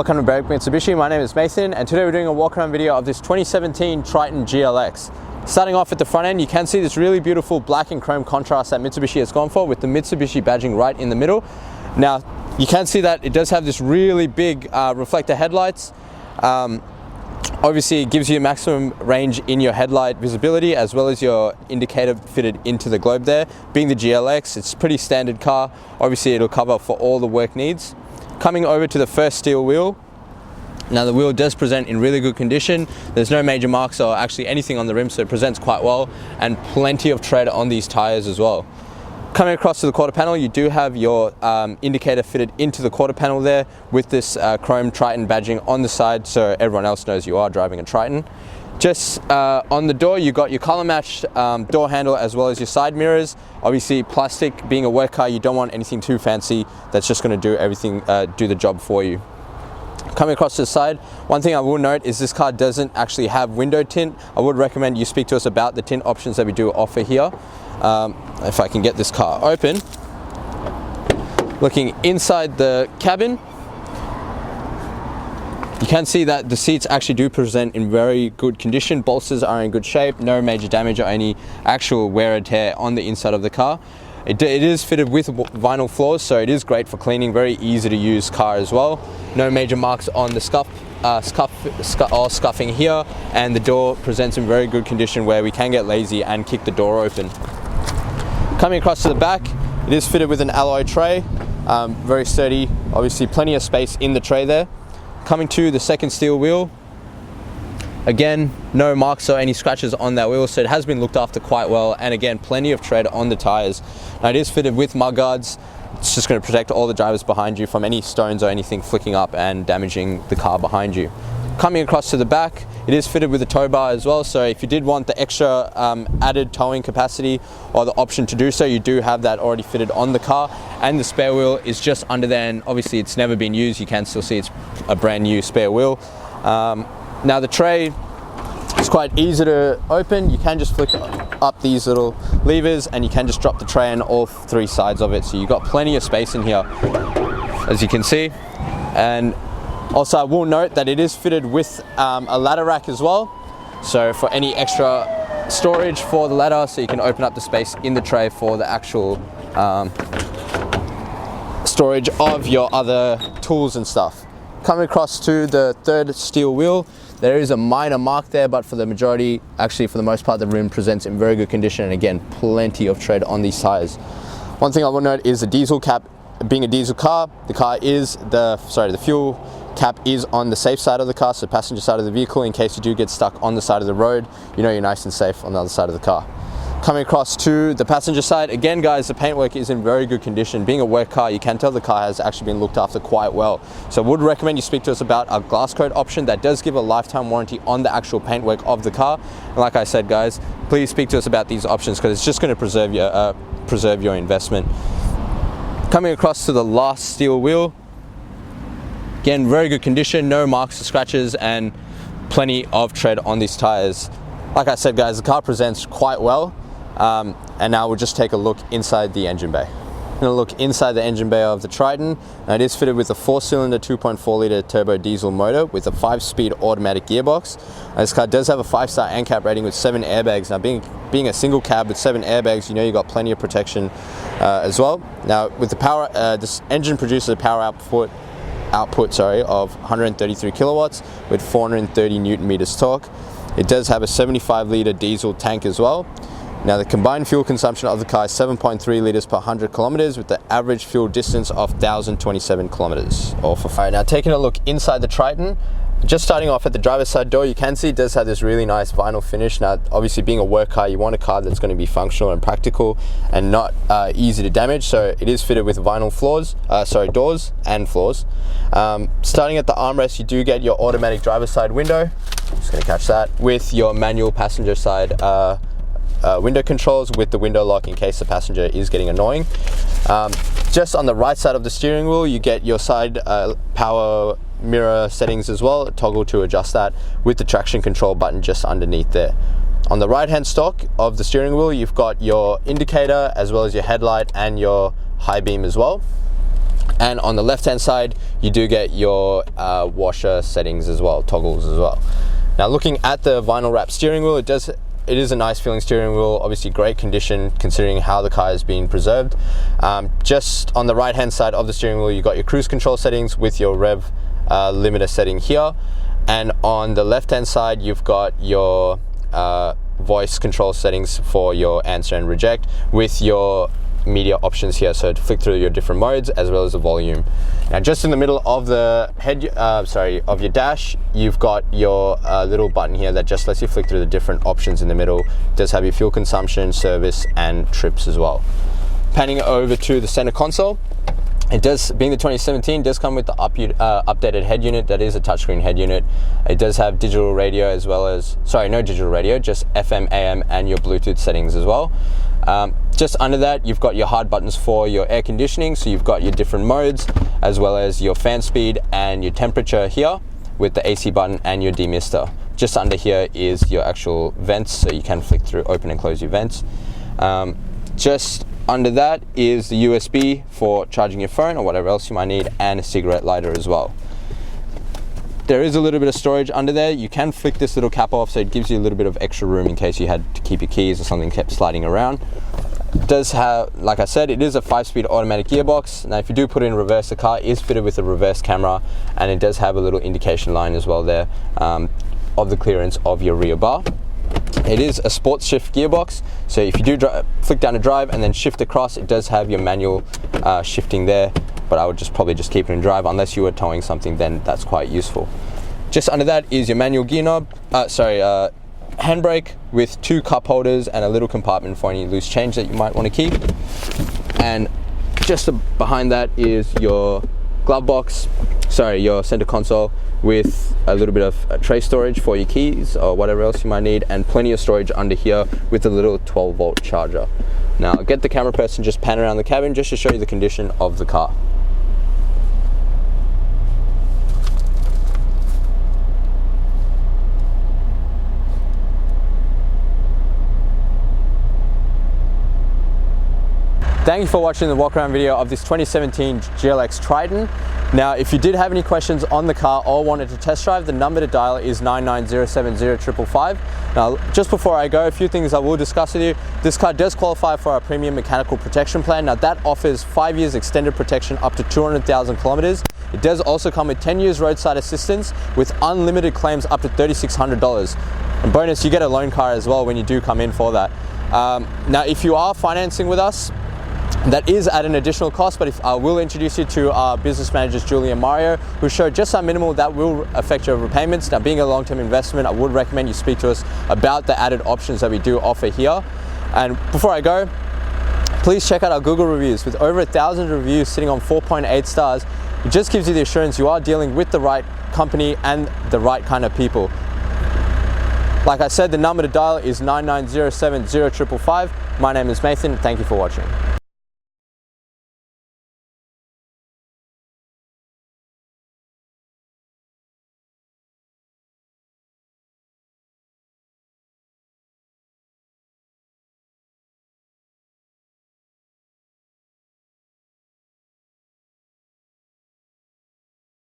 Welcome to Berwick Mitsubishi. My name is Mason, and today we're doing a walk-around video of this 2017 Triton GLX. Starting off at the front end, you can see this really beautiful black and chrome contrast that Mitsubishi has gone for, with the Mitsubishi badging right in the middle. Now, you can see that it does have this really big reflector headlights. Obviously, it gives you maximum range in your headlight visibility, as well as your indicator fitted into the globe there. Being the GLX, it's a pretty standard car. Obviously, it'll cover for all the work needs. Coming over to the first steel wheel. Now, the wheel does present in really good condition. There's no major marks or actually anything on the rim, so it presents quite well, and plenty of tread on these tires as well. Coming across to the quarter panel, you do have your indicator fitted into the quarter panel there, with this chrome Triton badging on the side, so everyone else knows you are driving a Triton. Just on the door, you got your color matched door handle, as well as your side mirrors. Obviously, plastic, being a work car, you don't want anything too fancy that's just going to do everything, do the job for you. Coming across to the side, one thing I will note is this car doesn't actually have window tint. I would recommend you speak to us about the tint options that we do offer here. If I can get this car open. Looking inside the cabin, you can see that the seats actually do present in very good condition. Bolsters are in good shape, no major damage or any actual wear and tear on the inside of the car. It is fitted with vinyl floors, so it is great for cleaning, very easy to use car as well. No major marks on the scuffing here, and the door presents in very good condition where we can get lazy and kick the door open. Coming across to the back, it is fitted with an alloy tray, very sturdy, obviously plenty of space in the tray there. Coming to the second steel wheel, again, no marks or any scratches on that wheel, so it has been looked after quite well, and again, plenty of tread on the tires. Now, it is fitted with mud guards. It's just going to protect all the drivers behind you from any stones or anything flicking up and damaging the car behind you. Coming across to the back, it is fitted with a tow bar as well, so if you did want the extra added towing capacity or the option to do so, you do have that already fitted on the car. And the spare wheel is just under there, and obviously it's never been used. You can still see it's a brand new spare wheel. Now, the tray is quite easy to open. You can just flick up these little levers and you can just drop the tray on all three sides of it, so you've got plenty of space in here, as you can see. And also, I will note that it is fitted with a ladder rack as well, so for any extra storage for the ladder, so you can open up the space in the tray for the actual storage of your other tools and stuff. Coming across to the third steel wheel, there is a minor mark there, but for the majority, actually for the most part, the rim presents in very good condition, and again, plenty of tread on these tires. One thing I will note is the diesel cap. Being a diesel car, the fuel cap is on the safe side of the car, so passenger side of the vehicle, in case you do get stuck on the side of the road, you know you're nice and safe on the other side of the car. Coming across to the passenger side, again guys, the paintwork is in very good condition. Being a work car, you can tell the car has actually been looked after quite well. So I would recommend you speak to us about our glass coat option that does give a lifetime warranty on the actual paintwork of the car. And like I said guys, please speak to us about these options, because it's just going to preserve your investment. Coming across to the last steel wheel, again, very good condition, no marks or scratches, and plenty of tread on these tires. Like I said guys, the car presents quite well, and now we'll just take a look inside the engine bay. I'm going to look inside the engine bay of the Triton. Now, it is fitted with a 4-cylinder 2.4 litre turbo diesel motor with a 5-speed automatic gearbox. Now, this car does have a 5-star ANCAP rating with 7 airbags. Now, being a single cab with 7 airbags, you know you got plenty of protection as well. Now, with the power, this engine produces a power output of 133 kilowatts with 430 newton meters torque. It does have a 75 litre diesel tank as well. Now, the combined fuel consumption of the car is 7.3 litres per 100 kilometres with the average fuel distance of 1,027 kilometres. Alright, now taking a look inside the Triton, just starting off at the driver's side door, you can see it does have this really nice vinyl finish. Now, obviously being a work car, you want a car that's going to be functional and practical and not easy to damage, so it is fitted with vinyl doors and floors. Starting at the armrest, you do get your automatic driver's side window, just going to catch that, with your manual passenger side window controls with the window lock in case the passenger is getting annoying. Just on the right side of the steering wheel, you get your side power mirror settings as well, toggle to adjust that, with the traction control button just underneath there. On the right hand stalk of the steering wheel, you've got your indicator as well as your headlight and your high beam as well. And on the left hand side, you do get your washer settings as well, toggles as well. Now looking at the vinyl wrap steering wheel, it is a nice feeling steering wheel, obviously great condition considering how the car is being preserved. Just on the right hand side of the steering wheel, you got your cruise control settings with your rev limiter setting here. And on the left hand side, you've got your voice control settings for your answer and reject with your media options here, so to flick through your different modes as well as the volume. Now just in the middle of the of your dash, you've got your little button here that just lets you flick through the different options in the middle. It does have your fuel consumption, service and trips as well. Panning over to the center console, it does, being the 2017, does come with the updated head unit. That is a touchscreen head unit. It does have digital radio as well as, sorry, no digital radio, just FM, AM and your Bluetooth settings as well. Just under that, you've got your hard buttons for your air conditioning. So you've got your different modes as well as your fan speed and your temperature here with the AC button and your demister. Just under here is your actual vents, so you can flick through, open and close your vents. Just under that is the USB for charging your phone or whatever else you might need, and a cigarette lighter as well. There is a little bit of storage under there. You can flick this little cap off, so it gives you a little bit of extra room in case you had to keep your keys or something kept sliding around. It does have, like I said, it is a 5-speed automatic gearbox. Now if you do put it in reverse, the car is fitted with a reverse camera, and it does have a little indication line as well there of the clearance of your rear bar. It is a sports shift gearbox, so if you do flick down to drive and then shift across, it does have your manual shifting there, but I would probably just keep it in drive unless you were towing something, then that's quite useful. Just under that is your manual gear knob, handbrake with 2 cup holders and a little compartment for any loose change that you might want to keep. And just behind that is your glove box, your center console with a little bit of tray storage for your keys or whatever else you might need, and plenty of storage under here with a little 12-volt charger. Now I'll get the camera person just pan around the cabin just to show you the condition of the car. Thank you for watching the walk around video of this 2017 GLX Triton. Now, if you did have any questions on the car or wanted to test drive, the number to dial is 9907055. Now, just before I go, a few things I will discuss with you. This car does qualify for our premium mechanical protection plan. Now, that offers 5 years extended protection up to 200,000 kilometers. It does also come with 10 years roadside assistance with unlimited claims up to $3,600. And bonus, you get a loan car as well when you do come in for that. Now, if you are financing with us, that is at an additional cost, but I will introduce you to our business managers, Julie and Mario, who show just how minimal that will affect your repayments. Now, being a long-term investment, I would recommend you speak to us about the added options that we do offer here. And before I go, please check out our Google reviews. With over 1,000 reviews sitting on 4.8 stars, it just gives you the assurance you are dealing with the right company and the right kind of people. Like I said, the number to dial is 9907055. My name is Nathan. Thank you for watching.